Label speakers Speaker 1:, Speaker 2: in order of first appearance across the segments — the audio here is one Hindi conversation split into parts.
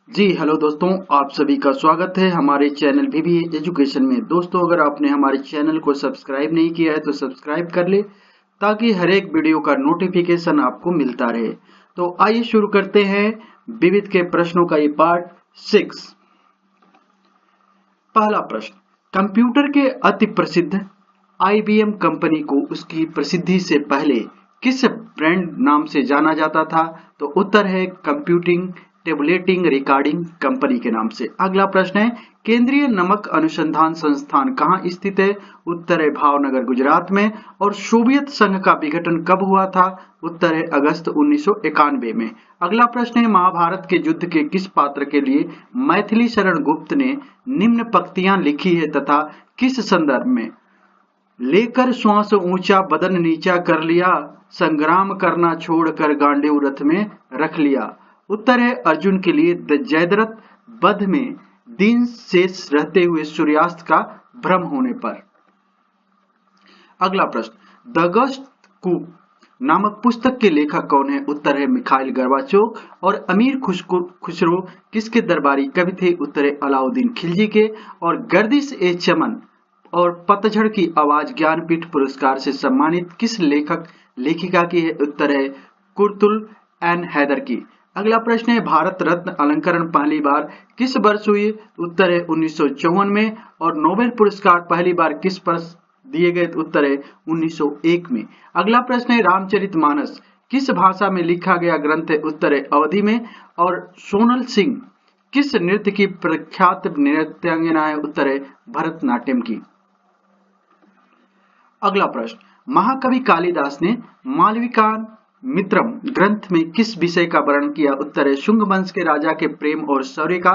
Speaker 1: जी हेलो दोस्तों, आप सभी का स्वागत है हमारे चैनल वीवी एजुकेशन में। दोस्तों, अगर आपने हमारे चैनल को सब्सक्राइब नहीं किया है तो सब्सक्राइब कर ले ताकि हर एक वीडियो का नोटिफिकेशन आपको मिलता रहे। तो आइए शुरू करते हैं विविध के प्रश्नों का ये पार्ट 6। पहला प्रश्न, कंप्यूटर के अति प्रसिद्ध आईबीएम कंपनी को उसकी प्रसिद्धि से पहले किस ब्रांड नाम से जाना जाता था? तो उत्तर है कंप्यूटिंग टेबलेटिंग रिकॉर्डिंग कंपनी के नाम से। अगला प्रश्न है, केंद्रीय नमक अनुसंधान संस्थान कहाँ स्थित है? उत्तर है भावनगर गुजरात में। और सोवियत संघ का विघटन कब हुआ था? उत्तर है अगस्त 1991 में। अगला प्रश्न है, महाभारत के युद्ध के किस पात्र के लिए मैथिली शरण गुप्त ने निम्न पंक्तियां लिखी है तथा किस संदर्भ में? लेकर श्वास ऊंचा बदन नीचा कर लिया, संग्राम करना छोड़कर गांडीव रथ में रख लिया। उत्तर है अर्जुन के लिए जयद्रथ वध में दिन शेष रहते हुए सूर्यास्त का भ्रम होने पर। अगला प्रश्न, द गस्ट कूप नामक पुस्तक के लेखक कौन है? उत्तर है मिखाइल गोर्बाचोव। और अमीर खुसरो किसके दरबारी कवि थे? उत्तर है अलाउद्दीन खिलजी के। और गर्दिश ए चमन और पतझड़ की आवाज ज्ञानपीठ पुरस्कार से सम्मानित किस लेखक लेखिका की है? उत्तर है कुर्तुल एन हैदर की। अगला प्रश्न है, भारत रत्न अलंकरण पहली बार किस वर्ष हुई? उत्तर है 1954 में। और नोबेल पुरस्कार पहली बार किस वर्ष दिए गए? उत्तर है 1901 में। अगला प्रश्न है, रामचरितमानस किस भाषा में लिखा गया ग्रंथ है? उत्तर है अवधी में। और सोनल सिंह किस नृत्य की प्रख्यात नृत्यांगना है? उत्तर है भरतनाट्यम की। अगला प्रश्न, महाकवि कालिदास ने मालविका मित्रम ग्रंथ में किस विषय का वर्णन किया? उत्तर है शुंग वंश के राजा के प्रेम और शौर्य का।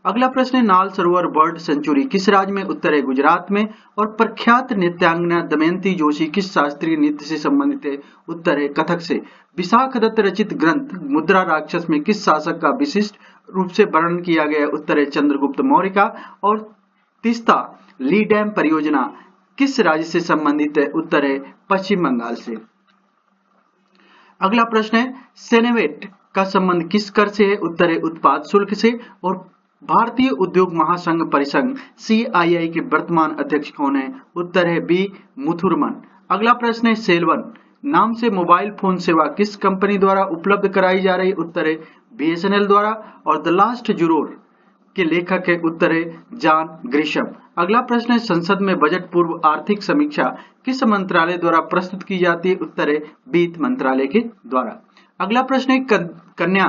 Speaker 1: अगला प्रश्न है, नाल सरोवर बर्ड सेंचुरी किस राज्य में? उत्तर है गुजरात में। और प्रख्यात नृत्यांगना दमयंती जोशी किस शास्त्रीय नृत्य से संबंधित है? उत्तर है कथक से। विशाख दत्त रचित ग्रंथ मुद्रा राक्षस में किस शासक का विशिष्ट रूप से वर्णन किया गया? उत्तर है चंद्रगुप्त मौर्य का। और तीस्ता ली डैम परियोजना किस राज्य से संबंधित है? उत्तर है पश्चिम बंगाल से। अगला प्रश्न है, सेनेवेट का संबंध किस कर से है? उत्तर है उत्पाद शुल्क से। और भारतीय उद्योग महासंघ परिसंघ सीआईआई के वर्तमान अध्यक्ष कौन है? उत्तर है बी मुथुरमन। अगला प्रश्न है, सेलवन नाम से मोबाइल फोन सेवा किस कंपनी द्वारा उपलब्ध कराई जा रही है? उत्तर है बीएसएनएल द्वारा। और द लास्ट जुरोर के लेखक है? उत्तर है जॉन ग्रिशम। अगला प्रश्न है, संसद में बजट पूर्व आर्थिक समीक्षा किस मंत्रालय द्वारा प्रस्तुत की जाती है? उत्तर है वित्त मंत्रालय के द्वारा। अगला प्रश्न है, कन्या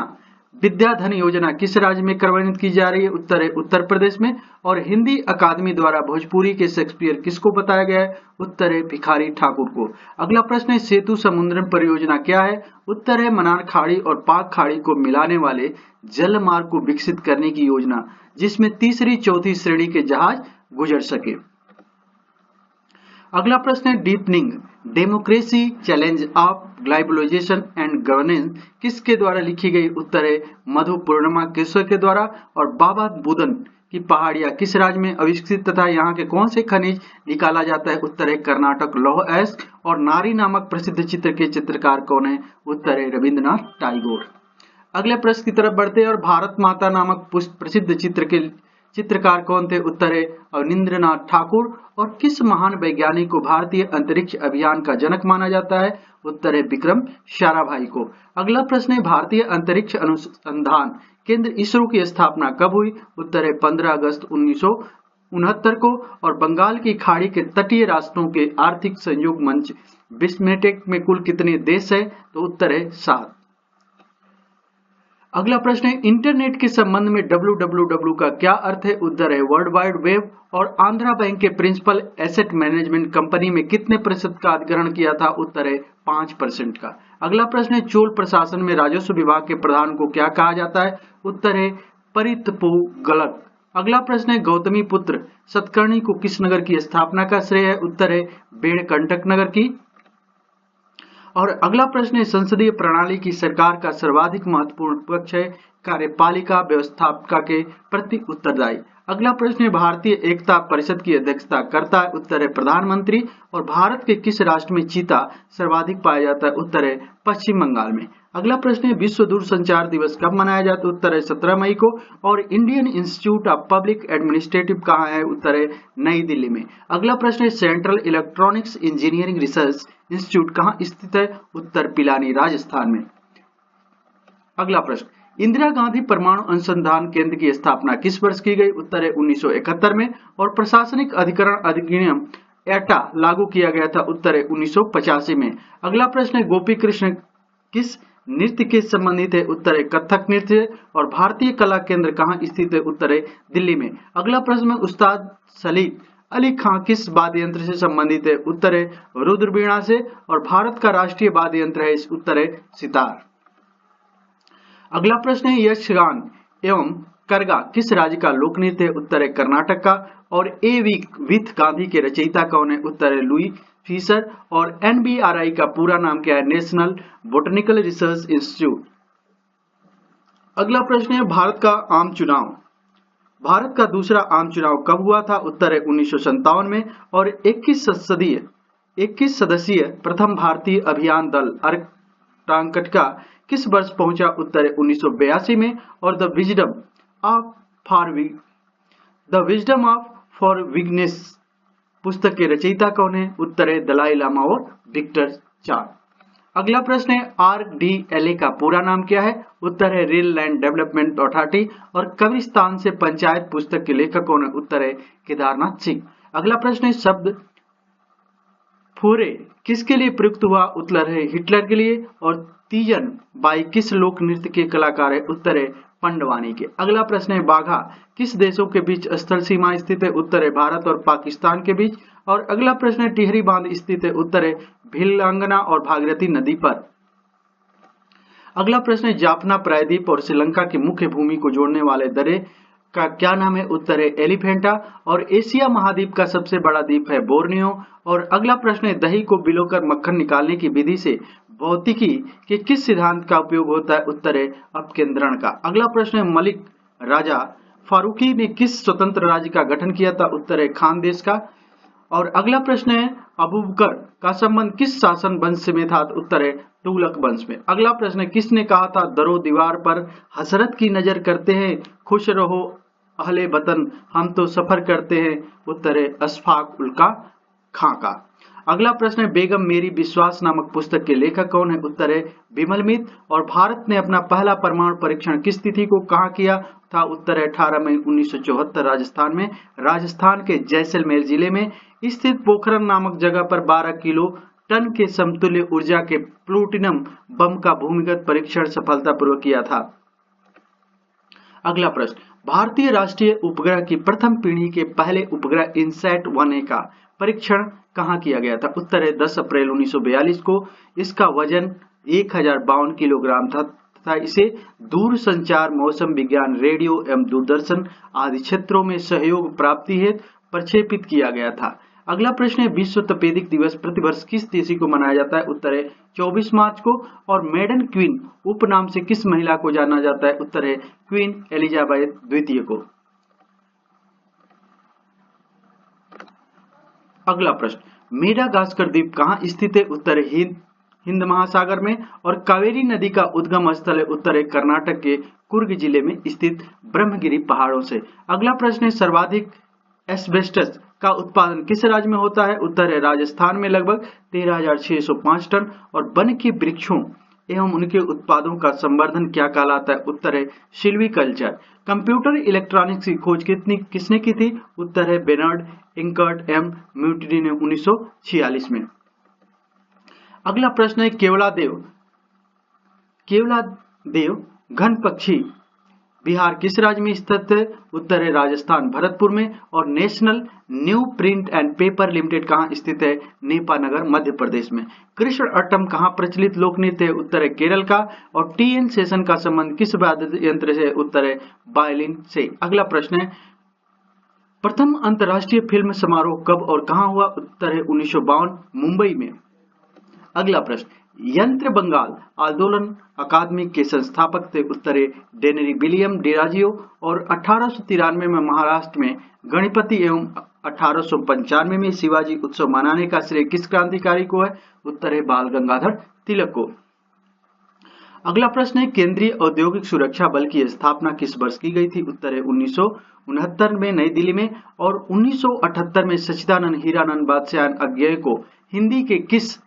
Speaker 1: विद्याधन योजना किस राज्य में कार्यान्वित की जा रही है? उत्तर है उत्तर प्रदेश में। और हिंदी अकादमी द्वारा भोजपुरी के शेक्सपियर किसको बताया गया है? उत्तर है भिखारी ठाकुर को। अगला प्रश्न है, सेतु समुद्रम परियोजना क्या है? उत्तर है मन्नार खाड़ी और पाक खाड़ी को मिलाने वाले जल मार्ग को विकसित करने की योजना, जिसमें तीसरी चौथी श्रेणी के जहाज गुजर सके। अगला प्रश्न है, deepening democracy challenge of globalisation and governance किसके द्वारा लिखी गई? उत्तर है मधु पूर्णिमा केशव के द्वारा। और बाबा बुदन की पहाड़ियां किस राज्य में आविष्कृत तथा यहाँ के कौन से खनिज निकाला जाता है? उत्तर है कर्नाटक लौह अयस्क। और नारी नामक प्रसिद्ध चित्र के चित्रकार कौन है? उत्तर है रविंद्रनाथ टैगोर। अगले प्रश्न की तरफ बढ़ते हैं, और भारत माता नामक प्रसिद्ध चित्र के चित्रकार कौन थे? उत्तर है अवनींद्रनाथ ठाकुर। और किस महान वैज्ञानिक को भारतीय अंतरिक्ष अभियान का जनक माना जाता है? उत्तर है विक्रम साराभाई को। अगला प्रश्न है, भारतीय अंतरिक्ष अनुसंधान केंद्र इसरो की स्थापना कब हुई? उत्तर है 15 अगस्त 1969 को। और बंगाल की खाड़ी के तटीय राष्ट्रों के आर्थिक सहयोग मंच बिस्मटेक में कुल कितने देश है? तो उत्तर है 7। अगला प्रश्न है, इंटरनेट के संबंध में www का क्या अर्थ है? उत्तर है वर्ल्ड वाइड वेब। और आंध्रा बैंक के प्रिंसिपल एसेट मैनेजमेंट कंपनी में कितने प्रतिशत का अधिग्रहण किया था? उत्तर है 5% का। अगला प्रश्न है, चोल प्रशासन में राजस्व विभाग के प्रधान को क्या कहा जाता है? उत्तर है परितपोगलक। अगला प्रश्न है, गौतमी पुत्र सतकर्णी को किस नगर की स्थापना का श्रेय है? उत्तर है बेड़कंटक नगर की। और अगला प्रश्न है, संसदीय प्रणाली की सरकार का सर्वाधिक महत्वपूर्ण पक्ष है कार्यपालिका व्यवस्थापिका के प्रति उत्तरदायी। अगला प्रश्न है भारतीय एकता परिषद की अध्यक्षता करता है, उत्तर है प्रधानमंत्री। और भारत के किस राष्ट्र में चीता सर्वाधिक पाया जाता है, उत्तर है पश्चिम बंगाल में। अगला प्रश्न है विश्व दूरसंचार दिवस कब मनाया जाता है, उत्तर है 17 मई को। और Indian institute of public administrative कहाँ है, उत्तर है नई दिल्ली में। अगला प्रश्न है central electronics engineering research institute कहाँ स्थित है, उत्तर पिलानी राजस्थान में। अगला प्रश्न इंदिरा गांधी परमाणु अनुसंधान केंद्र की स्थापना किस वर्ष की गई, उत्तर है 1971 में। और प्रशासनिक अधिकरण अधिनियम एटा लागू किया गया था, उत्तर है 1985 में। अगला प्रश्न है गोपी कृष्ण किस नृत्य के संबंधित है, उत्तर है कथक नृत्य। और भारतीय कला केंद्र कहाँ स्थित है, उत्तर है दिल्ली में। अगला प्रश्न है उस्ताद सलीम अली खां किस वाद्य यंत्र से संबंधित है, उत्तर है रुद्रवीणा से। और भारत का राष्ट्रीय वाद्य यंत्र है, उत्तर है सितार। अगला प्रश्न है यक्षगान एवं करगा किस राज्य का लोक नृत्य है, उत्तर है कर्नाटक का। और ए वीक विथ गांधी के रचयिता कौन है, उत्तर है लुई फीसर। और एनबीआरआई का पूरा नाम क्या है, नेशनल बोटनिकल रिसर्च इंस्टीट्यूट। अगला प्रश्न है भारत का आम चुनाव, भारत का दूसरा आम चुनाव कब हुआ था, उत्तर है 1957 में। और 21 सदस्यीय प्रथम भारतीय अभियान दल अंटार्कटिका किस वर्ष पहुंचा, उत्तर है 1982 में। और द विजडम ऑफ फॉरगिवनेस पुस्तक के रचयिता कौन है, उत्तर है दलाई लामा और विक्टर चार। अगला प्रश्न है आरडीएलए का पूरा नाम क्या है, उत्तर है रेल लैंड डेवलपमेंट अथॉरिटी। और कब्रिस्तान से पंचायत पुस्तक के लेखक कौन है, उत्तर है केदारनाथ सिंह। अगला प्रश्न है शब्द फूरे किसके लिए प्रयुक्त हुआ, उत्तर है हिटलर के लिए। और तीजन बाई किस लोक नृत्य के कलाकार है, उत्तर है पंडवानी के। अगला प्रश्न है बाघा किस देशों के बीच स्थल सीमा स्थित है, उत्तर है भारत और पाकिस्तान के बीच। और अगला प्रश्न है टिहरी बांध स्थित है, उत्तर है भिलंगना और भागीरथी नदी पर। अगला प्रश्न है जाफना प्रायद्वीप और श्रीलंका की मुख्य भूमि को जोड़ने वाले दर्रे का क्या नाम है, उत्तर है एलिफेंटा। और एशिया महाद्वीप का सबसे बड़ा द्वीप है बोर्नियो। और अगला प्रश्न है दही को भिगोकर मक्खन निकालने की विधि से भौतिकी के किस सिद्धांत का उपयोग होता है, उत्तर है अपकेंद्रण का। अगला प्रश्न है मलिक राजा फारूकी ने किस स्वतंत्र राज्य का गठन किया था, उत्तर है खानदेश का। और अगला प्रश्न है अबूबकर का संबंध किस शासन वंश में था, उत्तर है तुगलक वंश में। अगला प्रश्न है किसने कहा था दरो दीवार पर हसरत की नजर करते हैं, खुश रहो अहले वतन हम तो सफर करते हैं, उत्तर है अशफाक उल्का खां का। अगला प्रश्न है बेगम मेरी विश्वास नामक पुस्तक के लेखक कौन है, उत्तर है बिमल मित्र। और भारत ने अपना पहला परमाणु परीक्षण किस तिथि को कहाँ किया था, उत्तर है 18 मई 1974 राजस्थान में। राजस्थान के जैसलमेर जिले में स्थित पोखरन नामक जगह पर 12 किलो टन के समतुल्य ऊर्जा के प्लूटोनियम बम का भूमिगत परीक्षण सफलतापूर्वक किया था। अगला प्रश्न भारतीय राष्ट्रीय उपग्रह की प्रथम पीढ़ी के पहले उपग्रह इनसैट 1A का परीक्षण कहाँ किया गया था, उत्तर है 10 अप्रैल 1942 को। इसका वजन 1052 किलोग्राम था तथा इसे दूरसंचार मौसम विज्ञान रेडियो एवं दूरदर्शन आदि क्षेत्रों में सहयोग प्राप्ति हेतु प्रक्षेपित किया गया था। अगला प्रश्न है विश्व तपेदिक दिवस प्रतिवर्ष किस तिथि को मनाया जाता है, उत्तर है 24 मार्च को। और मेडन क्वीन उपनाम से किस महिला को जाना जाता है, उत्तर है क्वीन एलिजाबेथ द्वितीय को। अगला प्रश्न मेडागास्कर द्वीप कहाँ स्थित है, उत्तर है हिंद महासागर में। और कावेरी नदी का उद्गम स्थल है, उत्तर है कर्नाटक के कुर्ग जिले में स्थित ब्रह्मगिरी पहाड़ों से। अगला प्रश्न है सर्वाधिक एस्बेस्टस का उत्पादन किस राज्य में होता है, उत्तर है राजस्थान में लगभग 13,605 टन। और वन के वृक्षों एवं उनके उत्पादों का संवर्धन क्या कहलाता है, उत्तर है सिल्वीकल्चर। कंप्यूटर इलेक्ट्रॉनिक्स की खोज किसने की थी, उत्तर है बेर्नार्ड इंकर्ट एम म्यूटिनी ने 1946 में। अगला प्रश्न है केवलादेव घन पक्षी बिहार किस राज्य में स्थित है, उत्तर है राजस्थान भरतपुर में। और national new print and paper limited कहाँ स्थित है, नेपानगर मध्य प्रदेश में। कृष्ण अट्टम कहाँ प्रचलित लोक नृत्य है, उत्तर है केरल का। और टीएन शेषन का संबंध किस वाद्य यंत्र से, उत्तर है वायलिन से। अगला प्रश्न है प्रथम अंतर्राष्ट्रीय फिल्म समारोह कब और कहाँ हुआ, उत्तर है 1952 मुंबई में। अगला प्रश्न यंत्र बंगाल आंदोलन अकादमी के संस्थापक थे, उत्तर है डेनरी विलियम डिराजियो। और 1893 में महाराष्ट्र में गणपति एवं 1895 में शिवाजी उत्सव मनाने का श्रेय किस क्रांतिकारी को है, उत्तर है बाल गंगाधर तिलक को। अगला प्रश्न है केंद्रीय औद्योगिक सुरक्षा बल की स्थापना किस वर्ष की गई थी, उत्तर है 1969 में नई दिल्ली में। और 1978 में सच्चिदानंद हीरानंद बादशाह अज्ञेय को हिंदी के किस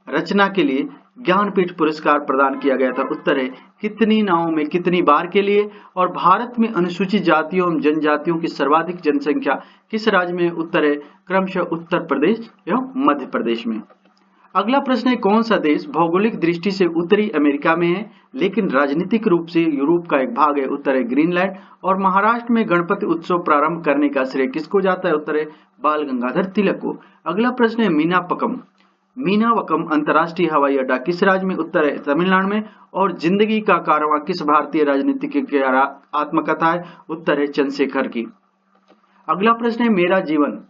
Speaker 1: रचना के लिए ज्ञानपीठ पुरस्कार प्रदान किया गया था, उत्तर है कितनी नावों में कितनी बार के लिए। और भारत में अनुसूचित जातियों एवं जनजातियों की सर्वाधिक जनसंख्या किस राज्य में, उत्तर है क्रमशः उत्तर प्रदेश एवं मध्य प्रदेश में। अगला प्रश्न है कौन सा देश भौगोलिक दृष्टि से उत्तरी अमेरिका में है लेकिन राजनीतिक रूप से यूरोप का एक भाग है, उत्तर है ग्रीनलैंड। और महाराष्ट्र में गणपति उत्सव प्रारंभ करने का श्रेय किसको जाता है, उत्तर है बाल गंगाधर तिलक को। अगला प्रश्न है मीनावकम अंतर्राष्ट्रीय हवाई अड्डा किस राज्य में, उत्तर है तमिलनाडु में। और जिंदगी का कारवां किस भारतीय राजनीतिज्ञ की आत्मकथा है, उत्तर है चंद्रशेखर की। अगला प्रश्न है मेरा जीवन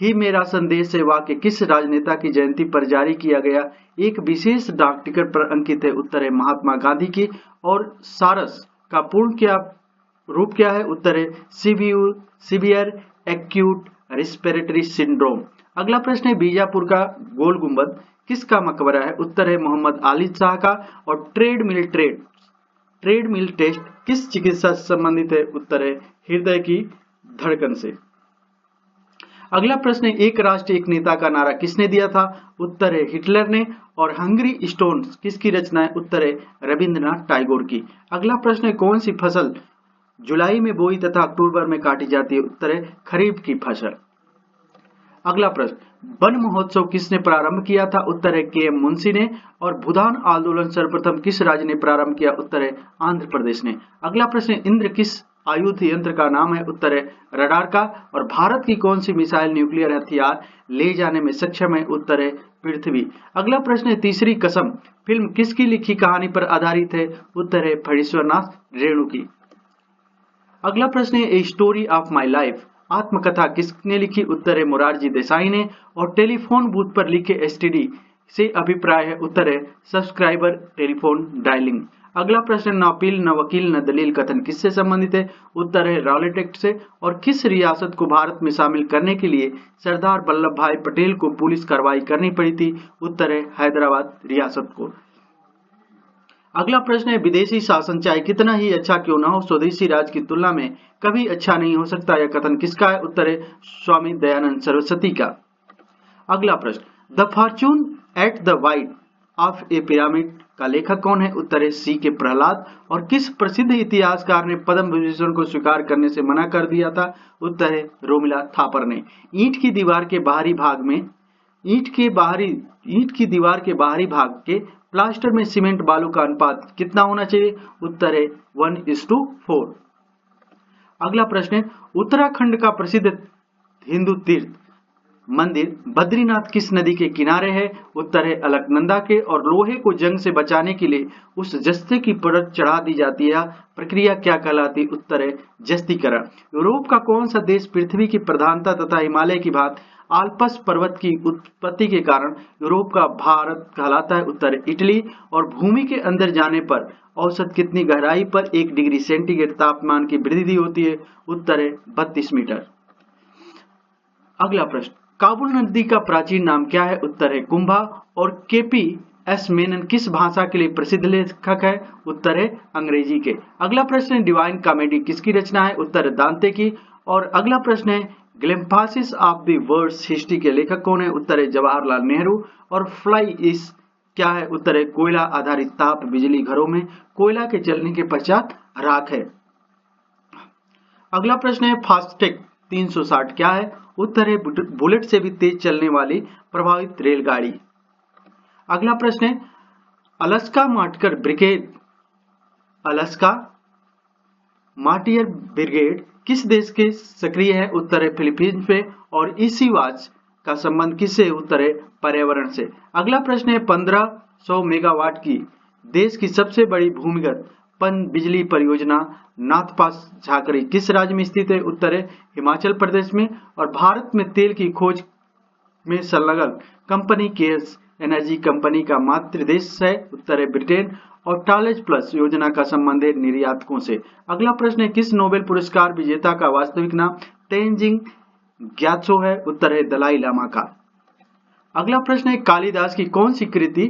Speaker 1: ही मेरा संदेश है वाक्य किस राजनेता की जयंती पर जारी किया गया एक विशेष डाक टिकट पर अंकित है, उत्तर है महात्मा गांधी की। और सारस का पूर्ण रूप क्या है, उत्तर है सीवियर एक्यूट रेस्पिरेटरी सिंड्रोम। अगला प्रश्न है बीजापुर का गोल गुंबद किसका मकबरा है, उत्तर है मोहम्मद आली शाह का। और ट्रेडमिल टेस्ट किस चिकित्सा से संबंधित है, उत्तर है हृदय की धड़कन से। अगला प्रश्न है एक राष्ट्र एक नेता का नारा किसने दिया था, उत्तर है हिटलर ने। और हंगरी स्टोन किसकी रचना है, उत्तर है रविंद्रनाथ टैगोर की। अगला प्रश्न है कौन सी फसल जुलाई में बोई तथा अक्टूबर में काटी जाती है, उत्तर है खरीफ की फसल। अगला प्रश्न वन महोत्सव किसने प्रारंभ किया था, उत्तर है के एम मुंशी ने। और भूदान आंदोलन सर्वप्रथम किस राज्य ने प्रारंभ किया, उत्तर है आंध्र प्रदेश ने। अगला प्रश्न इंद्र किस आयुध यंत्र का नाम है, उत्तर है रडार का। और भारत की कौन सी मिसाइल न्यूक्लियर हथियार ले जाने में सक्षम है, उत्तर है पृथ्वी। अगला प्रश्न है तीसरी कसम फिल्म किसकी लिखी कहानी पर आधारित है, उत्तर है फणीश्वरनाथ रेणु की। अगला प्रश्न है a story of my life आत्मकथा किसने लिखी, उत्तर है मोरारजी देसाई ने। और टेलीफोन बूथ पर लिखे एसटीडी से अभिप्राय है, उत्तर है सब्सक्राइबर टेलीफोन डायलिंग। अगला प्रश्न न अपील न वकील न दलील कथन किससे संबंधित है, उत्तर है रॉलेट एक्ट से। और किस रियासत को भारत में शामिल करने के लिए सरदार वल्लभ भाई पटेल को पुलिस कार्रवाई करनी पड़ी थी, उत्तर है हैदराबाद रियासत को। अगला प्रश्न है विदेशी शासन चाहे कितना ही अच्छा क्यों न हो स्वदेशी राज की तुलना में कभी अच्छा नहीं हो सकता, यह कथन किसका है, उत्तर है स्वामी दयानंद सरस्वती का। अगला प्रश्न the Fortune at the wide of A pyramid का लेखक कौन है, उत्तर है सी के प्रहलाद। और किस प्रसिद्ध इतिहासकार ने पद्म विभूषण को स्वीकार करने से मना कर दिया था, उत्तर है रोमिला थापर ने। ईंट की दीवार के बाहरी भाग के प्लास्टर में सीमेंट बालू का अनुपात कितना होना चाहिए, उत्तर है 1:4। अगला प्रश्न है उत्तराखंड का प्रसिद्ध हिंदू तीर्थ मंदिर बद्रीनाथ किस नदी के किनारे है, उत्तर है अलकनंदा के। और लोहे को जंग से बचाने के लिए उस जस्ते की परत चढ़ा दी जाती है, प्रक्रिया क्या कहलाती, उत्तर है जस्तीकरण। यूरोप का कौन सा देश पृथ्वी की प्रधानता तथा हिमालय की भांति आल्प्स पर्वत की उत्पत्ति के कारण यूरोप का भारत कहलाता है, उत्तर है इटली। और भूमि के अंदर जाने पर औसत कितनी गहराई पर 1 डिग्री सेंटीग्रेड तापमान की वृद्धि होती है, उत्तर है 32 मीटर। अगला प्रश्न काबुल नदी का प्राचीन नाम क्या है, उत्तर है कुंभा। और केपी एस मेनन किस भाषा के लिए प्रसिद्ध लेखक है, उत्तर है अंग्रेजी के। अगला प्रश्न है डिवाइन कॉमेडी किसकी रचना है, उत्तर है दांते की। और अगला प्रश्न है glimpses of the world's history के लेखक कौन है, उत्तर है जवाहरलाल नेहरू। और फ्लाई इस क्या है, उत्तर है कोयला आधारित ताप बिजली घरों में कोयला के जलने के पश्चात राख है। अगला प्रश्न है फास्टैग 360 क्या है, उत्तर है बुलेट से भी तेज चलने वाली प्रभावित रेलगाड़ी। अगला प्रश्न है अलास्का मार्टियर ब्रिगेड किस देश के सक्रिय है, उत्तर है फिलीपींस पे। और इसी वाच का संबंध किससे, उत्तर है पर्यावरण से। अगला प्रश्न है 1500 मेगावाट की देश की सबसे बड़ी भूमिगत पन बिजली परियोजना नाथपास झाकरी किस राज्य में स्थित है, उत्तर है हिमाचल प्रदेश में। और भारत में तेल की खोज में संलग्न कंपनी केएस एनर्जी कंपनी का मातृ देश है? उत्तर है ब्रिटेन। और टॉलेज प्लस योजना का संबंध है निर्यातकों से। अगला प्रश्न है किस नोबेल पुरस्कार विजेता का वास्तविक नाम तेंजिंग ग्यात्सो है? उत्तर है दलाई लामा का। अगला प्रश्न है कालिदास की कौन सी कृति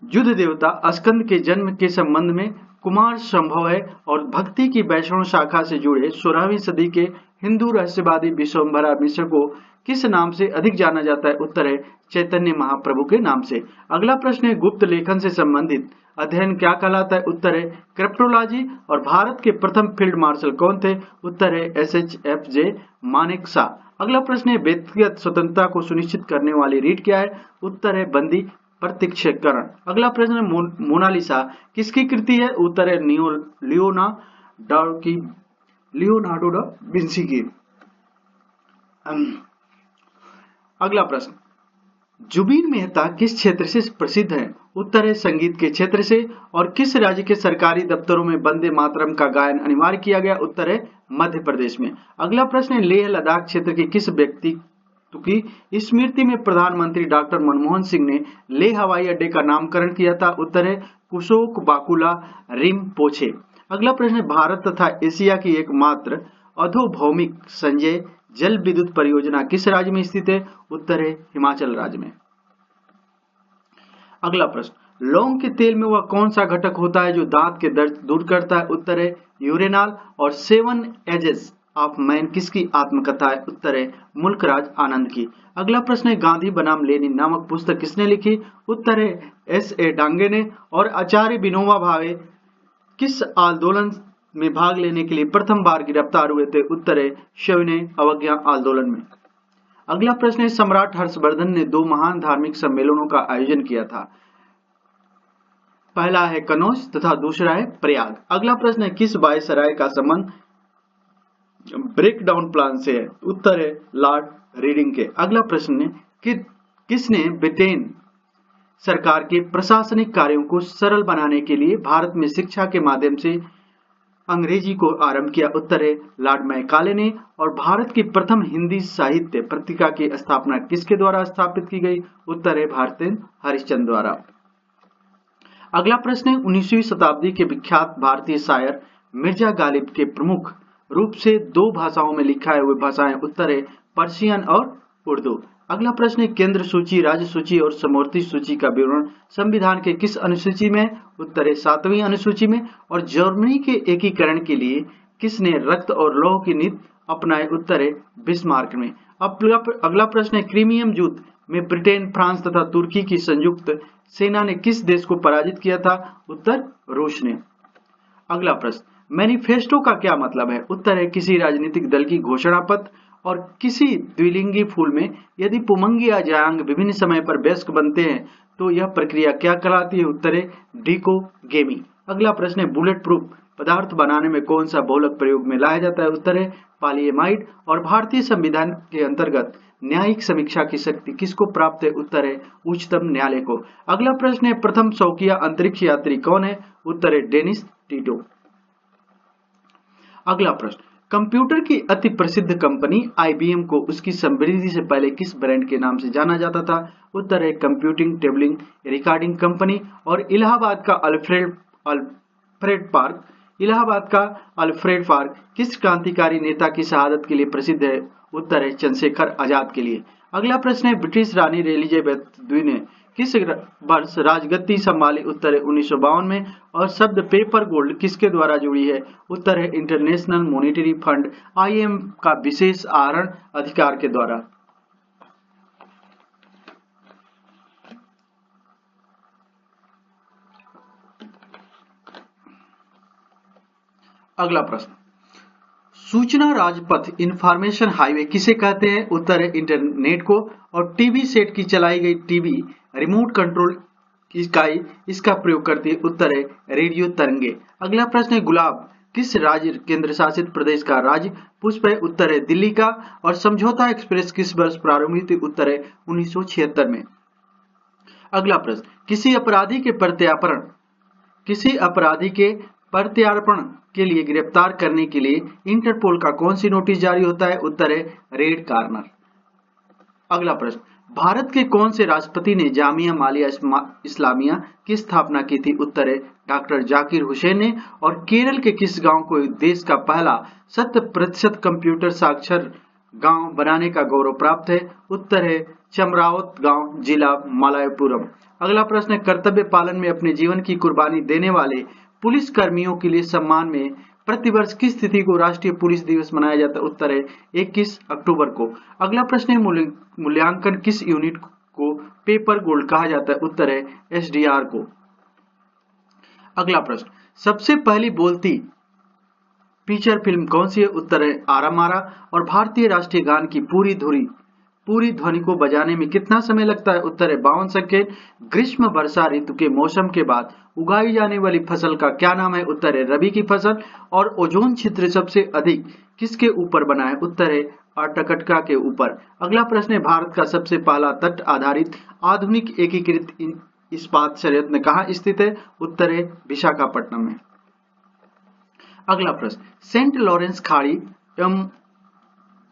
Speaker 1: युद्ध देवता स्कंद के जन्म के संबंध में कुमार संभव है और भक्ति की वैष्णव शाखा से जुड़े 16वीं सदी के हिंदू रहस्यवादी विश्वम्भरा मिश्र को किस नाम से अधिक जाना जाता है? उत्तर है चैतन्य महाप्रभु के नाम से। अगला प्रश्न है गुप्त लेखन से संबंधित अध्ययन क्या कहलाता है? उत्तर है क्रिप्टोलॉजी। और भारत के प्रथम फील्ड मार्शल कौन थे? उत्तर है SHFJ मानेकशॉ। अगला प्रश्न है व्यक्तिगत स्वतंत्रता को सुनिश्चित करने वाली रीढ़ क्या है? उत्तर है बंदी प्रत्यक्षीकरण। अगला प्रश्न है मोनालिसा किसकी कृति है? उत्तर है लियोनार्डो डा विंसी की। अगला प्रश्न जुबीन मेहता किस क्षेत्र से प्रसिद्ध है? उत्तर है संगीत के क्षेत्र से। और किस राज्य के सरकारी दफ्तरों में वंदे मातरम का गायन अनिवार्य किया गया? उत्तर है मध्य प्रदेश में। अगला प्रश्न है लेह लद्दाख क्षेत्र के किस व्यक्ति की स्मृति में प्रधानमंत्री डॉक्टर मनमोहन सिंह ने लेह हवाई अड्डे का नामकरण किया था? उत्तर है कुशोक बाकुला रिम्पोछे। अगला प्रश्न है भारत तथा एशिया की एकमात्र अधोभौमिक संजय जल विद्युत परियोजना किस राज्य में स्थित है? उत्तर है हिमाचल राज्य में। अगला प्रश्न लौंग के तेल में वह कौन सा घटक होता है जो दांत के दर्द दूर करता है? उत्तर है यूरेनॉल। और 7 एजेस ऑफ मैन किसकी आत्मकथा है? उत्तर है मुल्कराज आनंद की। अगला प्रश्न है गांधी बनाम लेनिन नामक पुस्तक किसने लिखी? उत्तर है S.A. डांगे ने। और आचार्य विनोबा भावे किस आंदोलन में भाग लेने के लिए प्रथम बार गिरफ्तार हुए थे? उत्तर है सविनय अवज्ञा आंदोलन में। अगला प्रश्न है सम्राट हर्षवर्धन ने 2 महान धार्मिक सम्मेलनों का आयोजन किया था। पहला है कनौज तथा दूसरा है प्रयाग। अगला प्रश्न है किस वायसराय का संबंध ब्रेक डाउन प्लान से है? उत्तर है लॉर्ड रीडिंग के। अगला प्रश्न है किसने ब्रिटेन सरकार के प्रशासनिक कार्यों को सरल बनाने के लिए भारत में शिक्षा के माध्यम से अंग्रेजी को आरंभ किया? उत्तर है लॉर्ड मैकाले ने। और भारत की प्रथम हिंदी साहित्य पत्रिका की स्थापना किसके द्वारा स्थापित की गई? उत्तर है भारतेंद्र हरिश्चंद्र द्वारा। अगला प्रश्न है 19वीं शताब्दी के विख्यात भारतीय शायर मिर्जा गालिब के प्रमुख रूप से 2 भाषाओं में लिखाए हुए भाषाएं? उत्तर है पर्शियन और उर्दू। अगला प्रश्न है केंद्र सूची, राज्य सूची और समवर्ती सूची का विवरण संविधान के किस अनुसूची में? उत्तर है 7वीं अनुसूची में। और जर्मनी के एकीकरण के लिए किसने रक्त और लौह की नीति अपनाई? उत्तर है बिस्मार्क में। अगला प्रश्न है क्रीमियम युद्ध में ब्रिटेन, फ्रांस तथा तुर्की की संयुक्त सेना ने किस देश को पराजित किया था? उत्तर रूस ने। अगला प्रश्न मैनिफेस्टो का क्या मतलब है? उत्तर है किसी राजनीतिक दल की घोषणा पत्र। और किसी द्विलिंगी फूल में यदि पुमंगी या जायांग विभिन्न समय पर वयस्क बनते हैं तो यह प्रक्रिया क्या कहलाती है? उत्तर है डिकोगेमी। अगला प्रश्न है बुलेट प्रूफ पदार्थ बनाने में कौन सा बहुलक प्रयोग में लाया जाता है? उत्तर है पॉलीएमाइड। और भारतीय संविधान के अंतर्गत न्यायिक समीक्षा की शक्ति किसको प्राप्त है? उत्तर है उच्चतम न्यायालय को। अगला प्रश्न है प्रथम शौकिया अंतरिक्ष यात्री कौन है? उत्तर है डेनिस टीटो। अगला प्रश्न कंप्यूटर की अति प्रसिद्ध कंपनी IBM को उसकी समृद्धि से पहले किस ब्रांड के नाम से जाना जाता था? उत्तर है कंप्यूटिंग टेबलिंग रिकॉर्डिंग कंपनी। और इलाहाबाद का अल्फ्रेड पार्क किस क्रांतिकारी नेता की शहादत के लिए प्रसिद्ध है? उत्तर है चंद्रशेखर आजाद के लिए। अगला प्रश्न है ब्रिटिश रानी एलिजाबेथ द्वितीय ने किस वर्ष राजगद्दी संभाली? उत्तर है 1952 में। और शब्द पेपर गोल्ड किसके द्वारा जुड़ी है? उत्तर है इंटरनेशनल मॉनेटरी फंड IMF का विशेष आहरण अधिकार के द्वारा। अगला प्रश्न सूचना राजपथ इंफॉर्मेशन हाईवे किसे कहते हैं? उत्तर है इंटरनेट को। और टीवी सेट की चलाई गई टीवी रिमोट कंट्रोल इकाई इसका प्रयोग करती है? उत्तर है रेडियो तरंगे। अगला प्रश्न है गुलाब किस राज्य केंद्र शासित प्रदेश का राज्य पुष्प है? उत्तर है दिल्ली का। और समझौता एक्सप्रेस किस वर्ष प्रारंभ हुई थी? उत्तर है 1976 में। अगला प्रश्न किसी अपराधी के प्रत्यार्पण के लिए गिरफ्तार करने के लिए इंटरपोल का कौन सी नोटिस जारी होता है? उत्तर है रेड कॉर्नर। अगला प्रश्न भारत के कौन से राष्ट्रपति ने जामिया मिलिया इस्लामिया की स्थापना की थी? उत्तर है डॉक्टर जाकिर हुसैन ने। और केरल के किस गांव को देश का पहला 100% कंप्यूटर साक्षर गांव बनाने का गौरव प्राप्त है? उत्तर है चमरावत गांव, जिला मलप्पुरम। अगला प्रश्न है कर्तव्य पालन में अपने जीवन की कुर्बानी देने वाले पुलिस कर्मियों के लिए सम्मान में प्रतिवर्ष किस तिथि को राष्ट्रीय पुलिस दिवस मनाया जाता है? उत्तर है 21 अक्टूबर को। अगला प्रश्न है मूल्यांकन किस यूनिट को पेपर गोल्ड कहा जाता है? उत्तर है SDR को। अगला प्रश्न सबसे पहली बोलती फीचर फिल्म कौन सी है? उत्तर है आरा मारा। और भारतीय राष्ट्रीय गान की पूरी ध्वनि को बजाने में कितना समय लगता है? उत्तर है 52 सेकेंड। ग्रीष्म वर्षा ऋतु के मौसम के बाद उगाई जाने वाली फसल का क्या नाम है? उत्तर है रबी की फसल। और ओजोन क्षेत्र सबसे अधिक किसके ऊपर बना है? उत्तर है अंटार्कटिका के ऊपर। अगला प्रश्न है भारत का सबसे पहला तट आधारित आधुनिक एकीकृत इस्पात संयंत्र कहाँ स्थित है? उत्तर है विशाखापट्टनम में। अगला प्रश्न सेंट लॉरेंस खाड़ी एवं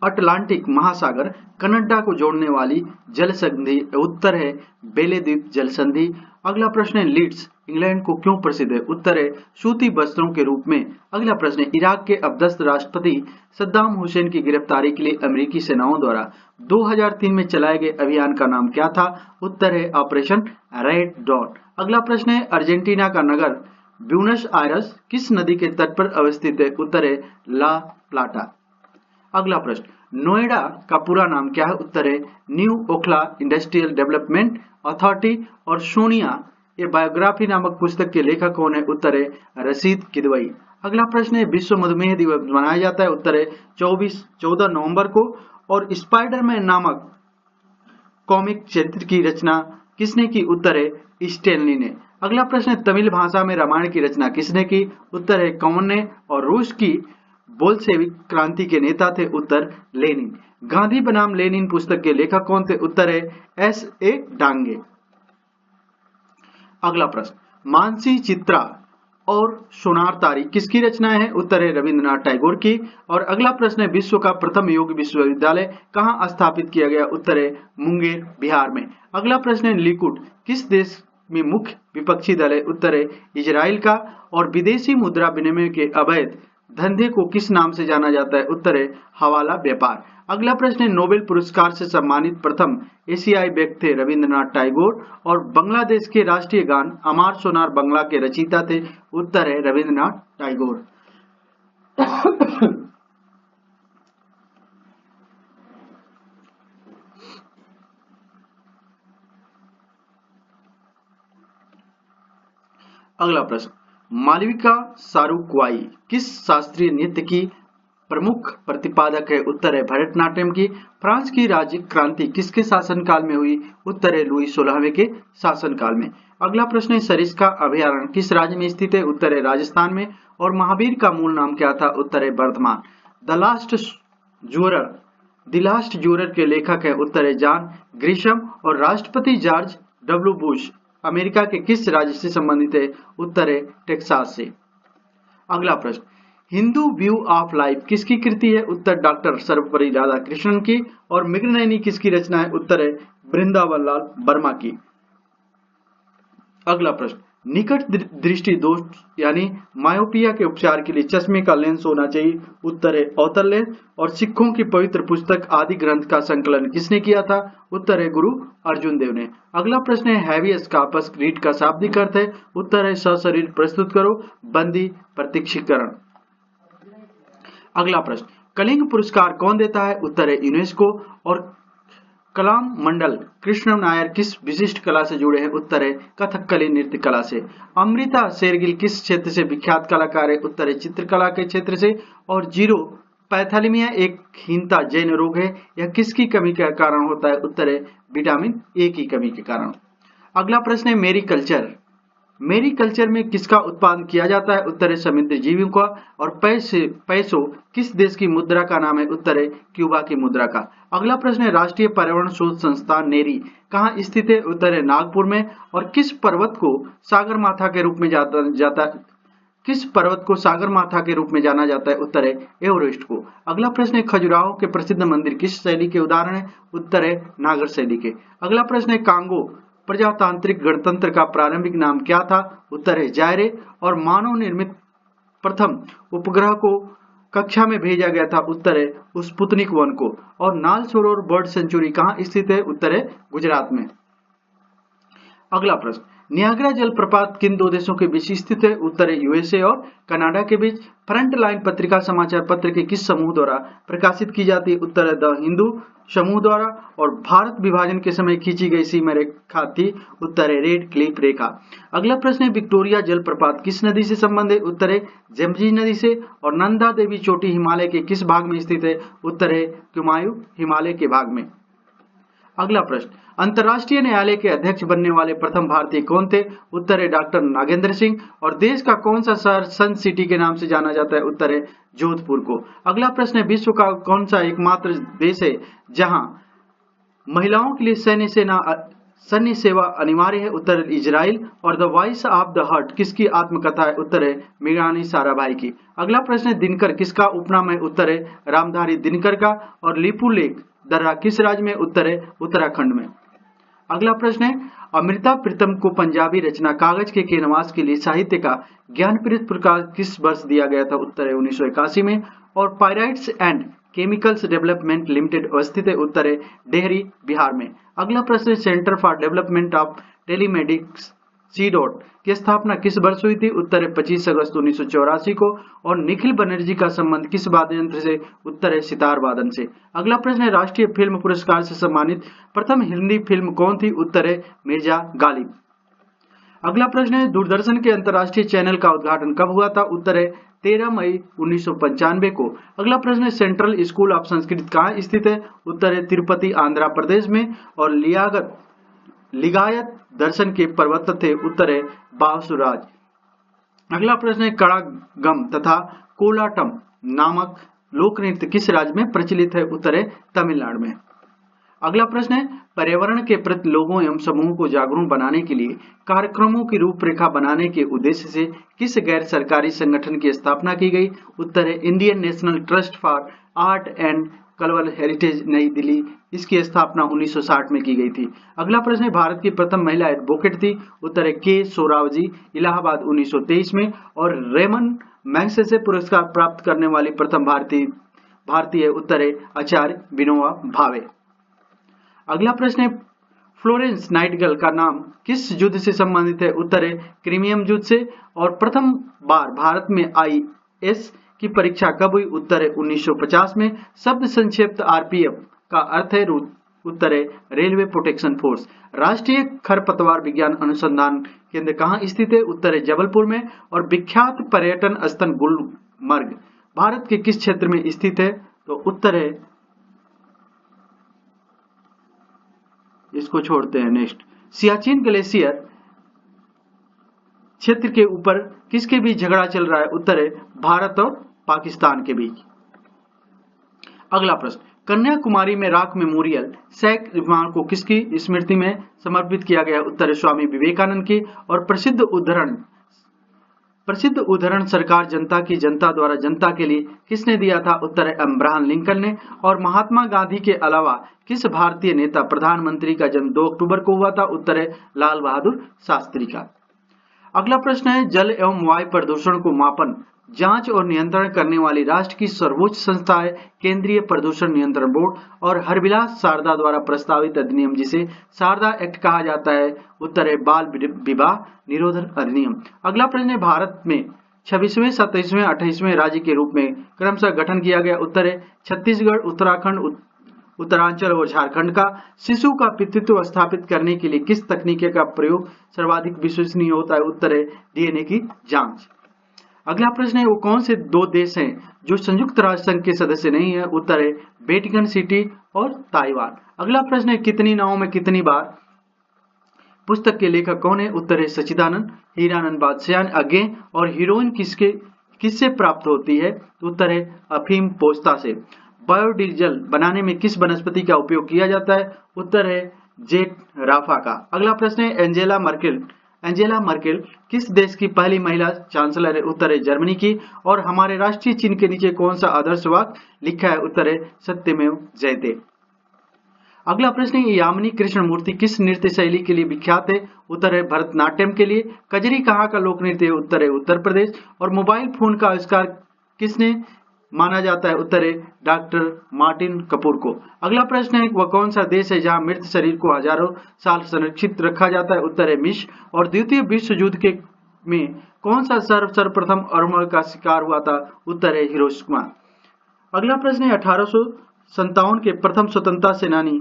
Speaker 1: अटलांटिक महासागर कनाडा को जोड़ने वाली जल संधि? उत्तर है बेले द्वीप जल संधि। अगला प्रश्न है लीड्स इंग्लैंड को क्यों प्रसिद्ध है? उत्तर है सूती वस्त्रों के रूप में। अगला प्रश्न है इराक के अपदस्थ राष्ट्रपति सद्दाम हुसैन की गिरफ्तारी के लिए अमेरिकी सेनाओं द्वारा 2003 में चलाए गए अभियान का नाम क्या था? उत्तर है ऑपरेशन रेड डॉट। अगला प्रश्न है अर्जेंटीना का नगर ब्यूनस आयर्स किस नदी के तट पर अवस्थित है? उत्तर है ला प्लाटा। अगला प्रश्न नोएडा का पूरा नाम क्या है? उत्तर है new Okhla industrial development authority. और सोनिया ए बायोग्राफी नामक पुस्तक के लेखक कौन है? उत्तर है रशीद किदवई। अगला प्रश्न है विश्व मधुमेह दिवस मनाया जाता है? उत्तर है 14 नवंबर को। और स्पाइडरमैन नामक कॉमिक चरित्र की रचना किसने की? उत्तर है स्टैनली ने। अगला प्रश्न है तमिल भाषा में रामायण की रचना किसने की? उत्तर है कौन ने। और रूस की बोल्शेविक क्रांति के नेता थे? उत्तर लेनिन। गांधी बनाम लेनिन पुस्तक के लेखक कौन थे? उत्तर है S.A. डांगे। अगला प्रश्न मानसी चित्रा और सोनार तारी किसकी रचनाएं हैं? उत्तर है रविंद्रनाथ टैगोर की। और अगला प्रश्न है विश्व का प्रथम योग विश्वविद्यालय कहां स्थापित किया गया? उत्तर है मुंगेर बिहार में। अगला प्रश्न है लिकुड किस देश में मुख्य विपक्षी दल है? उत्तर है इजराइल का। और विदेशी मुद्रा विनिमय के अवैध धंधे को किस नाम से जाना जाता है? उत्तर है हवाला व्यापार। अगला प्रश्न है नोबेल पुरस्कार से सम्मानित प्रथम एशियाई व्यक्ति थे रविंद्रनाथ टैगोर। और बांग्लादेश के राष्ट्रीय गान अमार सोनार बांग्ला के रचयिता थे? उत्तर है रविंद्रनाथ टैगोर। अगला प्रश्न मालविका सारुक्वाई किस शास्त्रीय नृत्य की प्रमुख प्रतिपादक है? उत्तर है भरतनाट्यम की। फ्रांस की राज्य क्रांति किसके शासनकाल में हुई? उत्तर है लुई 16वें के शासनकाल में। अगला प्रश्न है सरिस्का अभयारण्य किस राज्य में स्थित है? उत्तर है राजस्थान में। और महावीर का मूल नाम क्या था? उत्तर है वर्धमान। द लास्ट ज्यूरर के लेखक है? उत्तर है जॉन ग्रिशम। और राष्ट्रपति जॉर्ज W. बुश अमेरिका के किस राज्य से संबंधित है? उत्तर है टेक्सास से। अगला प्रश्न हिंदू व्यू ऑफ लाइफ किसकी कृति है? उत्तर डॉक्टर सर्वपल्ली राधाकृष्णन की। और मृगनयनी किसकी रचना है? उत्तर है वृंदावन लाल वर्मा की। अगला प्रश्न निकट दृष्टि दोष यानी मायोपिया के उपचार के लिए चश्मे का लेंस होना चाहिए? उत्तर है अवतल लेंस। और सिखों की पवित्र पुस्तक आदि ग्रंथ का संकलन किसने किया था? उत्तर है गुरु अर्जुन देव ने। अगला प्रश्न है हैबियस कार्पस रीट का शाब्दिक अर्थ है? उत्तर है सशरीर प्रस्तुत करो, बंदी, प्रत्यक्षीकरण। अगला प्रश्न कलिंग पुरस्कार कौन देता है? उत्तर है यूनेस्को। और कलाम मंडल कृष्ण नायर किस विशिष्ट कला से जुड़े हैं? उत्तर है कथकली नृत्य कला से। अमृता शेरगिल किस क्षेत्र से विख्यात कलाकार है? उत्तर है चित्रकला के क्षेत्र से। और जीरो पैथेलेमिया एक हीनता जैन रोग है, यह किसकी कमी के कारण होता है? उत्तर है विटामिन ए की कमी के कारण। अगला प्रश्न है मेरीकल्चर में किसका उत्पादन किया जाता है? उत्तर है समुद्री जीवों का। और पैसो किस देश की मुद्रा का नाम है? उत्तर है क्यूबा की मुद्रा का। अगला प्रश्न है राष्ट्रीय पर्यावरण शोध संस्थान नेरी कहाँ स्थित है? उत्तर है नागपुर में। और किस पर्वत को सागरमाथा के रूप में किस पर्वत को सागरमाथा के रूप में जाना जाता है? उत्तर है एवरेस्ट को। अगला प्रश्न है खजुराहो के प्रसिद्ध मंदिर किस शैली के उदाहरण है? उत्तर है नागर शैली के। अगला प्रश्न है कांगो प्रजातांत्रिक गणतंत्र का प्रारंभिक नाम क्या था? उत्तर है जायरे। और मानव निर्मित प्रथम उपग्रह को कक्षा में भेजा गया था? उत्तर है स्पुतनिक 1 को। और नाल सरोवर बर्ड सेंचुरी कहाँ स्थित है? उत्तर है गुजरात में। अगला प्रश्न नियाग्रा जलप्रपात किन दो देशों के बीच स्थित है? उत्तर है यूएसए और कनाडा के बीच। फ्रंट लाइन पत्रिका समाचार पत्र के किस समूह द्वारा प्रकाशित की जाती है? उत्तर है द हिंदू समूह द्वारा। और भारत विभाजन के समय खींची गई सीमा रेखा थी? उत्तर है रेड क्लिफ रेखा। अगला प्रश्न है विक्टोरिया जलप्रपात किस नदी से संबंधित है? उत्तर है जेम्जी नदी से। और नंदा देवी चोटी हिमालय के किस भाग में स्थित है? उत्तर है कुमायूं हिमालय के भाग में। अगला प्रश्न अंतर्राष्ट्रीय न्यायालय के अध्यक्ष बनने वाले प्रथम भारतीय कौन थे? उत्तर है डॉक्टर नागेंद्र सिंह। और देश का कौन सा शहर सन सिटी के नाम से जाना जाता है? उत्तर है जोधपुर को। अगला प्रश्न है विश्व का कौन सा एकमात्र देश है जहां महिलाओं के लिए सैन्य सेवा अनिवार्य है? उत्तर है इजराइल। और the voice of the heart किसकी आत्मकथा है? उत्तर है मीरानी साराभाई की। अगला प्रश्न है दिनकर किसका उपनाम है? उत्तर है रामधारी दिनकर का। और लिपू लेक दर्रा किस राज्य में? उत्तर है उत्तराखंड में। अगला प्रश्न है अमृता प्रीतम को पंजाबी रचना कागज के कैनवास के लिए साहित्य का ज्ञानपीठ पुरस्कार किस वर्ष दिया गया था? उत्तर है 1981 में। और pyrites and chemicals development limited स्थित है? उत्तर है डेहरी बिहार में। अगला प्रश्न है centre for development of telematics CDOT की स्थापना किस वर्ष हुई थी? उत्तर है 25 अगस्त 1984 को। और निखिल बनर्जी का संबंध किस वाद्य यंत्र से? उत्तर है सितार वादन से। अगला प्रश्न है राष्ट्रीय फिल्म पुरस्कार से सम्मानित प्रथम हिंदी फिल्म कौन थी? उत्तर है मिर्जा गालिब। अगला प्रश्न है दूरदर्शन के अंतर्राष्ट्रीय चैनल का उद्घाटन कब हुआ था? उत्तर है 13 मई 1995 को। अगला प्रश्न है सेंट्रल स्कूल ऑफ संस्कृत कहाँ स्थित है? उत्तर है तिरुपति आंध्र प्रदेश में। और लिगायत दर्शन के प्रवर्तक थे? उत्तर है बासुराज। अगला प्रश्न है कड़ागम तथा कोलाटम नामक लोक नृत्य किस राज्य में प्रचलित है? उत्तर है तमिलनाडु में। अगला प्रश्न है पर्यावरण के प्रति लोगों एवं समूह को जागरूक बनाने के लिए कार्यक्रमों की रूपरेखा बनाने के उद्देश्य से किस गैर सरकारी संगठन की स्थापना की गई? उत्तर है Indian national trust for art and cultural heritage नई दिल्ली। इसकी स्थापना 1960 में की गई थी। अगला प्रश्न है भारत की प्रथम महिला एडवोकेट थी? उत्तर है के सोरावजी, इलाहाबाद 1923 में। और रेमन मैग्सेसे पुरस्कार प्राप्त करने वाली प्रथम भारतीय उत्तर है आचार्य विनोबा भावे। अगला प्रश्न है फ्लोरेंस नाइटिंगेल का नाम किस युद्ध से संबंधित है? उत्तर है क्रीमियम युद्ध से। और प्रथम बार भारत में IAS की परीक्षा कब हुई? उत्तर है 1950 में। शब्द संक्षिप्त RPF का अर्थ है उत्तर है रेलवे प्रोटेक्शन फोर्स। राष्ट्रीय खरपतवार विज्ञान अनुसंधान केंद्र कहाँ स्थित है? उत्तर है जबलपुर में। और विख्यात पर्यटन स्थल गुलमर्ग भारत के किस क्षेत्र में स्थित है? तो उत्तर है, इसको छोड़ते हैं नेक्स्ट, सियाचिन ग्लेशियर क्षेत्र के ऊपर किसके बीच झगड़ा चल रहा है? उत्तर है भारत और पाकिस्तान के बीच। अगला प्रश्न कन्याकुमारी में रॉक मेमोरियल सैक निर्माण को किसकी स्मृति में समर्पित किया गया? उत्तर है स्वामी विवेकानंद की। और प्रसिद्ध उदाहरण सरकार जनता की जनता द्वारा जनता के लिए किसने दिया था? उत्तर है अब्राहम लिंकन ने। और महात्मा गांधी के अलावा किस भारतीय नेता प्रधानमंत्री का जन्म 2 अक्टूबर को हुआ था? उत्तर है लाल बहादुर शास्त्री का। अगला प्रश्न है जल एवं वायु प्रदूषण को मापन, जांच और नियंत्रण करने वाली राष्ट्र की सर्वोच्च संस्था है केंद्रीय प्रदूषण नियंत्रण बोर्ड। और हरविलास शारदा द्वारा प्रस्तावित अधिनियम जिसे शारदा एक्ट कहा जाता है? उत्तर है बाल विवाह निरोधन अधिनियम। अगला प्रश्न है भारत में 26वें 27वें 28वें राज्य के रूप में क्रमशः गठन किया गया? उत्तर है छत्तीसगढ़, उत्तराखंड, उत्तरांचल और झारखंड का। शिशु का पितृत्व स्थापित करने के लिए किस तकनीक का प्रयोग सर्वाधिक विश्वसनीय होता है? उत्तर है DNA की जांच। अगला प्रश्न है वो कौन से 2 देश हैं जो संयुक्त राष्ट्र संघ के सदस्य नहीं है? उत्तर है वेटिकन सिटी और ताइवान। अगला प्रश्न है कितनी नावों में कितनी बार पुस्तक के लेखक कौन है? उत्तर है सच्चिदानंद हीरानंद बादशाह अज्ञे। और हीरोइन किससे प्राप्त होती है? उत्तर है अफीम पोस्ता से। बायोडीजल बनाने में किस वनस्पति का उपयोग किया जाता है? उत्तर है जेट राफा का। अगला प्रश्न है एंजेला मर्केल एंजेला मर्केल किस देश की पहली महिला चांसलर है? उत्तर है जर्मनी की। और हमारे राष्ट्रीय चिन्ह के नीचे कौन सा आदर्श वाक्य लिखा है? उत्तर है सत्यमेव जयते। अगला प्रश्न है यामिनी कृष्णमूर्ति किस नृत्य शैली के लिए विख्यात है? उत्तर है भरतनाट्यम के लिए। कजरी कहाँ का लोक नृत्य है? उत्तर है उत्तर प्रदेश। और मोबाइल फोन का आविष्कार किसने माना जाता है? उत्तर है डॉक्टर मार्टिन कपूर को। अगला प्रश्न है वह कौन सा देश है जहां मृत शरीर को हजारों साल संरक्षित रखा जाता है? उत्तर है मिस्र। और द्वितीय विश्व युद्ध के में कौन सा सर्वप्रथम अणुबम का शिकार हुआ था? उत्तर है हिरोशिमा। अगला प्रश्न है 1857 के प्रथम स्वतंत्रता सेनानी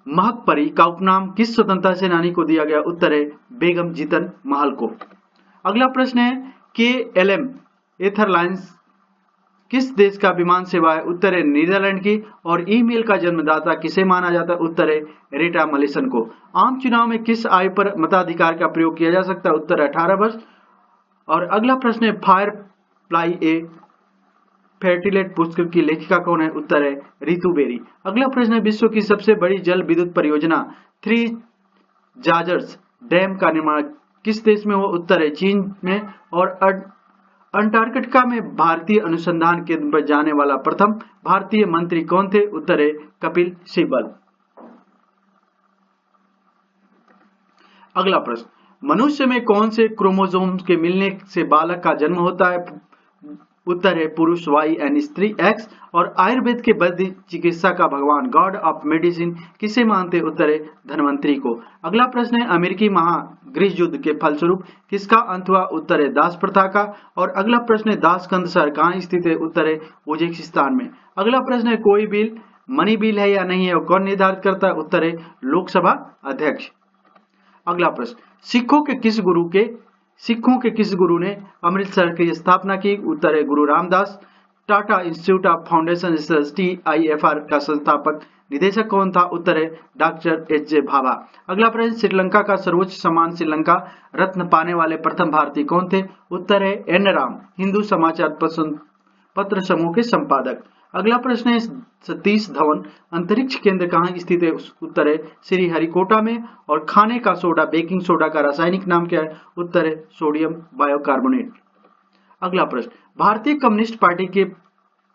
Speaker 1: महक परी का उपनाम किस स्वतंत्रता सेनानी को दिया गया? उत्तर है बेगम जीतन महल को। अगला प्रश्न है KLM एयरलाइंस किस देश का विमान सेवा है? उत्तर है नीदरलैंड की। और ईमेल का जन्मदाता किसे माना जाता है? उत्तर है रीटा मलेसन को। आम चुनाव में किस आयु पर मताधिकार का प्रयोग किया जा सकता है? उत्तर 18 वर्ष। और अगला प्रश्न है फायर फ्लाई ए फेर्टिलेट पुस्तक की लेखिका कौन है? उत्तर है रितु बेरी। अगला प्रश्न है विश्व की सबसे बड़ी जल विद्युत परियोजना थ्री जाजर्स डैम का निर्माण किस देश में हुआ? उत्तर है चीन में। और अंटार्कटिका में भारतीय अनुसंधान केंद्र पर जाने वाला प्रथम भारतीय मंत्री कौन थे? उत्तर है कपिल सिब्बल। अगला प्रश्न मनुष्य में कौन से क्रोमोसोम के मिलने से बालक का जन्म होता है? उत्तर है पुरुष Y एंड स्त्री X। और आयुर्वेद के वैद्य चिकित्सा का भगवान गॉड ऑफ मेडिसिन किसे मानते हैं? उत्तर है धन्वंतरी को। अगला प्रश्न है अमेरिकी महागृह युद्ध के फलस्वरूप किसका अंत हुआ? उत्तर है दास प्रथा का। और अगला प्रश्न है दासकंद शहर कहाँ स्थित है? उत्तर है उज्बेकिस्तान में। अगला प्रश्न है कोई बिल मनी बिल है या नहीं है और कौन निर्धारित करता है? उत्तर है लोकसभा अध्यक्ष। अगला प्रश्न सिखों के किस गुरु ने अमृतसर की स्थापना की? उत्तर है गुरु Ramdas. Tata institute of foundation research TIFR का संस्थापक निदेशक कौन था? उत्तर है डॉक्टर HJ भाभा। अगला प्रश्न श्रीलंका का सर्वोच्च सम्मान श्रीलंका रत्न पाने वाले प्रथम भारतीय कौन थे? उत्तर है N राम, हिंदू समाचार पत्र समूह के संपादक। अगला प्रश्न है सतीश धवन अंतरिक्ष केंद्र कहाँ स्थित है? उत्तर है श्रीहरिकोटा में। और खाने का सोडा बेकिंग सोडा का रासायनिक नाम क्या है? उत्तर है सोडियम बायोकार्बोनेट। अगला प्रश्न भारतीय कम्युनिस्ट पार्टी के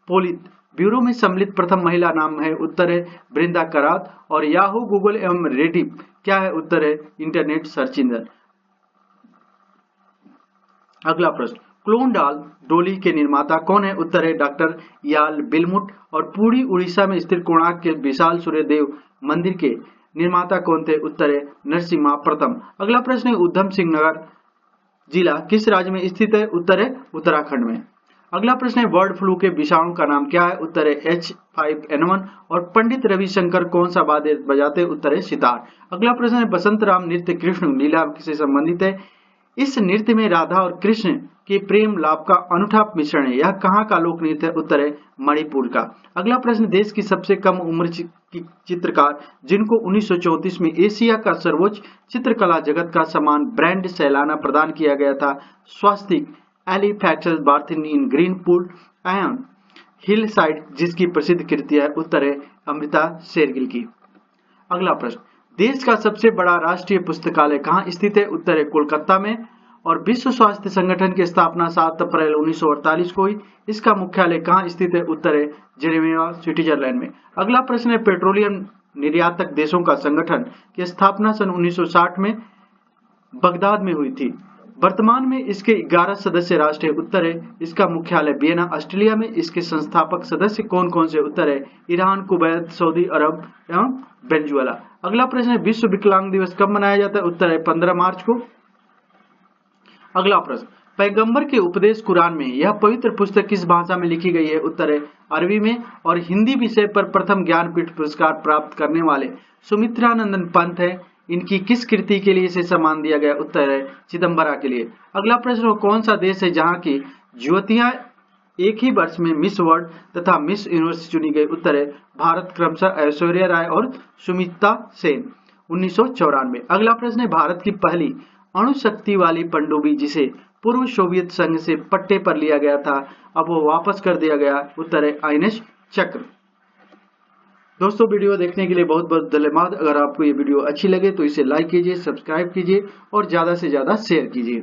Speaker 1: पोलित ब्यूरो में सम्मिलित प्रथम महिला नाम है? उत्तर है बृंदा करात। और याहू गूगल एवं रेडिफ क्या है? उत्तर है इंटरनेट सर्च इंजन। अगला प्रश्न क्लोन डोली के निर्माता कौन है? उत्तर है डॉक्टर याल बिलमुट। और पूरी उड़ीसा में स्थित कोणार्क के विशाल सूर्य देव मंदिर के निर्माता कौन थे? उत्तर है नरसिम्हा प्रथम। अगला प्रश्न है उधम सिंह नगर जिला किस राज्य में स्थित है? उत्तर है उत्तराखंड में। अगला प्रश्न है बर्ड फ्लू के विषाणु का नाम क्या है? उत्तर है H5N1। और पंडित रविशंकर कौन सा वाद्य बजाते? उत्तर है सितार। अगला प्रश्न है बसंत राम नृत्य कृष्ण लीला से संबंधित है। इस नृत्य में राधा और कृष्ण के प्रेम लाभ का अनूठा मिश्रण है। यह कहाँ का लोक नृत्य है? उत्तर है मणिपुर का। अगला प्रश्न देश की सबसे कम उम्र की चित्रकार जिनको 1934 में एशिया का सर्वोच्च चित्रकला जगत का सम्मान ब्रांड सैलाना प्रदान किया गया था स्वास्तिक एलिफैक्टस बार्थिन इन ग्रीनपुल एंड हिल साइड जिसकी प्रसिद्ध कृति है? उत्तर है अमृता शेरगिल की। अगला प्रश्न देश का सबसे बड़ा राष्ट्रीय पुस्तकालय कहाँ स्थित है? उत्तर है कोलकाता में। और विश्व स्वास्थ्य संगठन की स्थापना 7 अप्रैल 1948 को हुई। इसका मुख्यालय कहाँ स्थित है? उत्तर है जेनेवा स्विट्जरलैंड में। अगला प्रश्न है पेट्रोलियम निर्यातक देशों का संगठन की स्थापना सन 1960 में बगदाद में हुई थी। वर्तमान में इसके 11 सदस्य राष्ट्र है। उत्तर है इसका मुख्यालय वियना ऑस्ट्रेलिया में। इसके संस्थापक सदस्य कौन कौन से? उत्तर है ईरान, कुवैत, सऊदी अरब एवं वेनेजुएला। अगला प्रश्न है विश्व विकलांग दिवस कब मनाया जाता है? उत्तर है 15 मार्च को। अगला प्रश्न पैगंबर के उपदेश कुरान में यह पवित्र पुस्तक किस भाषा में लिखी गई है? उत्तर है अरबी में। और हिंदी विषय पर प्रथम ज्ञानपीठ पुरस्कार प्राप्त करने वाले सुमित्रानंदन पंत है। इनकी किस कृति के लिए इसे सम्मान दिया गया? उत्तर है चिदम्बरा के लिए। अगला प्रश्न कौन सा देश है जहां की युवतियां एक ही वर्ष में मिस वर्ल्ड तथा मिस यूनिवर्स चुनी गई? उत्तर है भारत, क्रमशः ऐश्वर्या राय और सुमिता सेन 1994। अगला प्रश्न है भारत की पहली अणुशक्ति वाली पनडुब्बी जिसे पूर्व सोवियत संघ से पट्टे पर लिया गया था अब वो वापस कर दिया गया? उत्तर है आइनेश चक्र। दोस्तों वीडियो देखने के लिए बहुत बहुत धन्यवाद। अगर आपको ये वीडियो अच्छी लगे तो इसे लाइक कीजिए, सब्सक्राइब कीजिए और ज़्यादा से ज़्यादा शेयर कीजिए।